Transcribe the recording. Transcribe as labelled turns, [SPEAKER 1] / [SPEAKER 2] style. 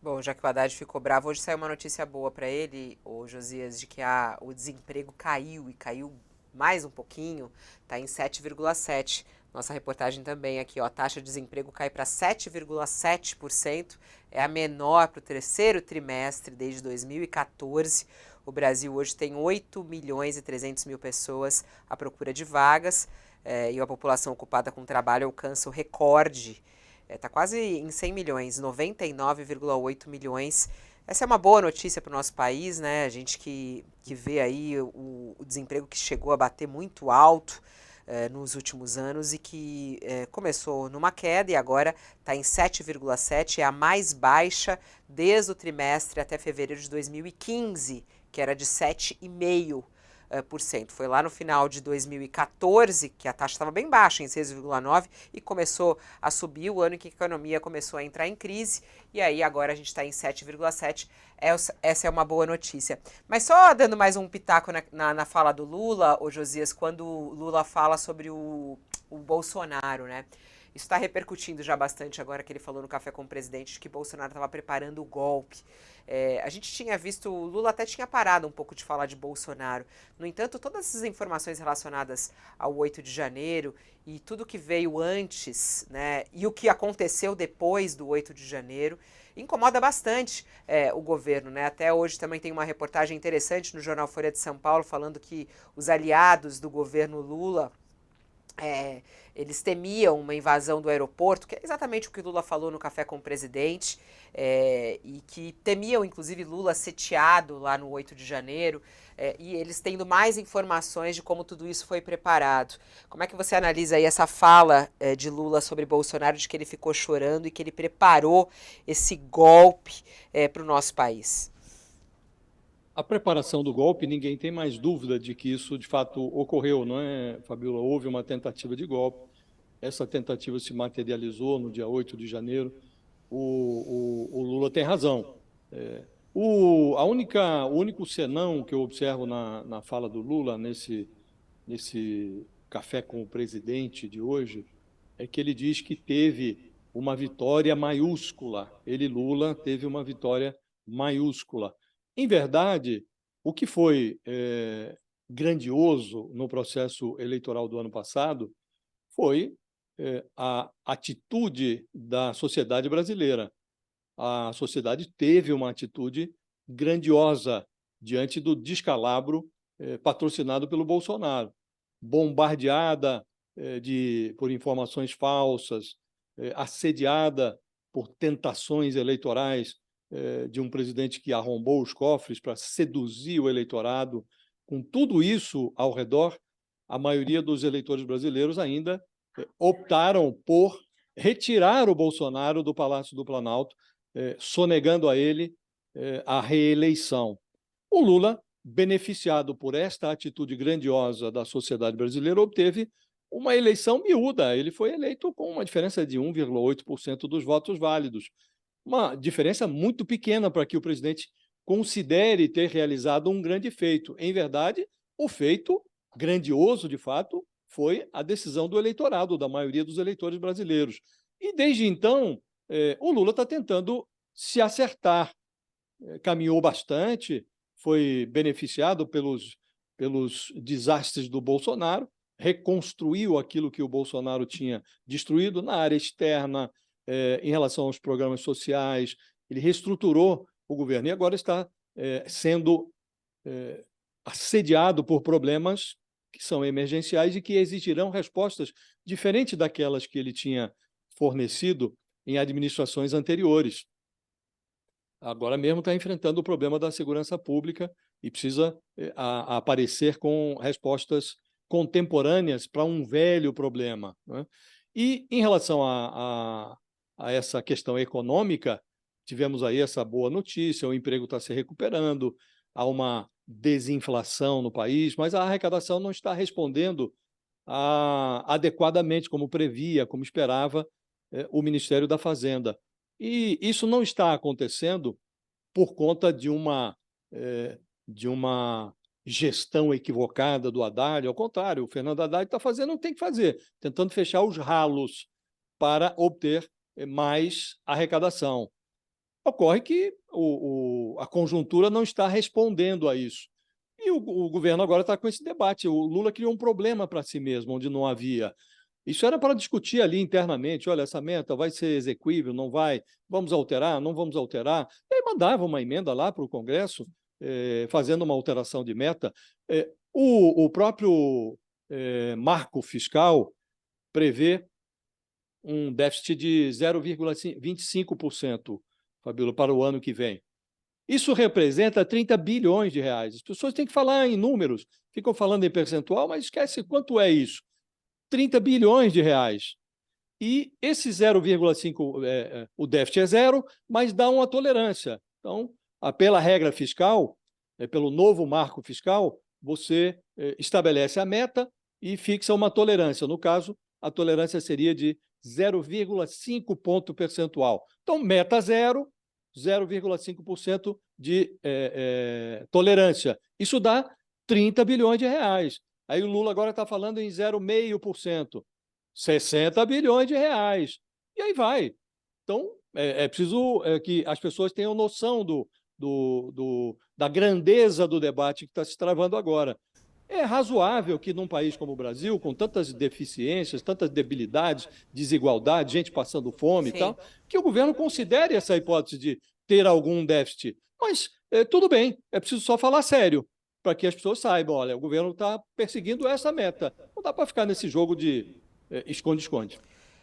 [SPEAKER 1] Bom, já que o Haddad ficou bravo, hoje saiu uma notícia boa para ele, o Josias, de que o desemprego caiu e caiu mais um pouquinho, está em 7,7. Nossa reportagem também aqui, ó, a taxa de desemprego cai para 7,7%, é a menor para o terceiro trimestre desde 2014. O Brasil hoje tem 8 milhões e 300 mil pessoas à procura de vagas, e a população ocupada com trabalho alcança o recorde. Está quase em 100 milhões, 99,8 milhões. Essa é uma boa notícia para o nosso país, né? A gente que vê aí o desemprego que chegou a bater muito alto nos últimos anos e que começou numa queda e agora está em 7,7, é a mais baixa desde o trimestre até fevereiro de 2015, que era de 7,5%. Foi lá no final de 2014 que a taxa estava bem baixa, em 6,9, e começou a subir o ano em que a economia começou a entrar em crise, e aí agora a gente está em 7,7. Essa é uma boa notícia. Mas só dando mais um pitaco na fala do Lula, ô Josias, quando o Lula fala sobre o Bolsonaro, né? Isso está repercutindo já bastante agora que ele falou no Café com o Presidente de que Bolsonaro estava preparando o golpe. A gente tinha visto, o Lula até tinha parado um pouco de falar de Bolsonaro. No entanto, todas essas informações relacionadas ao 8 de janeiro e tudo que veio antes, né, e o que aconteceu depois do 8 de janeiro, incomoda bastante o governo, né? Até hoje também tem uma reportagem interessante no jornal Folha de São Paulo falando que os aliados do governo Lula é, eles temiam uma invasão do aeroporto, que é exatamente o que Lula falou no Café com o Presidente, e que temiam, inclusive, Lula sitiado lá no 8 de janeiro, e eles tendo mais informações de como tudo isso foi preparado. Como é que você analisa aí essa fala de Lula sobre Bolsonaro, de que ele ficou chorando e que ele preparou esse golpe para o nosso país?
[SPEAKER 2] A preparação do golpe, ninguém tem mais dúvida de que isso de fato ocorreu, não é, Fabiola? Houve uma tentativa de golpe, essa tentativa se materializou no dia 8 de janeiro. O Lula tem razão. O único senão que eu observo na fala do Lula, nesse café com o presidente de hoje, é que ele diz que teve uma vitória maiúscula. Ele, Lula, teve uma vitória maiúscula. Em verdade, o que foi grandioso no processo eleitoral do ano passado foi a atitude da sociedade brasileira. A sociedade teve uma atitude grandiosa diante do descalabro patrocinado pelo Bolsonaro, bombardeada por informações falsas, assediada por tentações eleitorais de um presidente que arrombou os cofres para seduzir o eleitorado. Com tudo isso ao redor, a maioria dos eleitores brasileiros ainda optaram por retirar o Bolsonaro do Palácio do Planalto, sonegando a ele a reeleição. O Lula, beneficiado por esta atitude grandiosa da sociedade brasileira, obteve uma eleição miúda. Ele foi eleito com uma diferença de 1,8% dos votos válidos. Uma diferença muito pequena para que o presidente considere ter realizado um grande feito. Em verdade, o feito grandioso, de fato, foi a decisão do eleitorado, da maioria dos eleitores brasileiros. E, desde então, o Lula está tentando se acertar. Caminhou bastante, foi beneficiado pelos desastres do Bolsonaro, reconstruiu aquilo que o Bolsonaro tinha destruído na área externa, em relação aos programas sociais, ele reestruturou o governo e agora está sendo assediado por problemas que são emergenciais e que exigirão respostas diferentes daquelas que ele tinha fornecido em administrações anteriores. Agora mesmo está enfrentando o problema da segurança pública e precisa aparecer com respostas contemporâneas para um velho problema, né? E, em relação a essa questão econômica, tivemos aí essa boa notícia, o emprego está se recuperando, há uma desinflação no país, mas a arrecadação não está respondendo adequadamente, como previa, como esperava o Ministério da Fazenda. E isso não está acontecendo por conta de uma gestão equivocada do Haddad. Ao contrário, o Fernando Haddad está fazendo o que tem que fazer, tentando fechar os ralos para obter mais arrecadação. Ocorre que a conjuntura não está respondendo a isso. E o governo agora está com esse debate. O Lula criou um problema para si mesmo, onde não havia. Isso era para discutir ali internamente, olha, essa meta vai ser exequível, não vai, vamos alterar, não vamos alterar. E aí mandava uma emenda lá para o Congresso, fazendo uma alteração de meta. O próprio marco fiscal prevê um déficit de 0,25%, Fabíola, para o ano que vem. Isso representa 30 bilhões de reais. As pessoas têm que falar em números, ficam falando em percentual, mas esquece quanto é isso. 30 bilhões de reais. E esse 0,5, o déficit é zero, mas dá uma tolerância. Então, pela regra fiscal, pelo novo marco fiscal, você estabelece a meta e fixa uma tolerância. No caso, a tolerância seria de 0,5 ponto percentual. Então, meta zero, 0,5% de tolerância. Isso dá 30 bilhões de reais. Aí o Lula agora está falando em 0,5%, 60 bilhões de reais. E aí vai. Então, é preciso que as pessoas tenham noção da grandeza do debate que está se travando agora. É razoável que num país como o Brasil, com tantas deficiências, tantas debilidades, desigualdade, gente passando fome e
[SPEAKER 1] Sim.
[SPEAKER 2] tal, que o governo considere essa hipótese de ter algum déficit. Mas tudo bem, é preciso só falar sério, para que as pessoas saibam, olha, o governo está perseguindo essa meta. Não dá para ficar nesse jogo de esconde-esconde.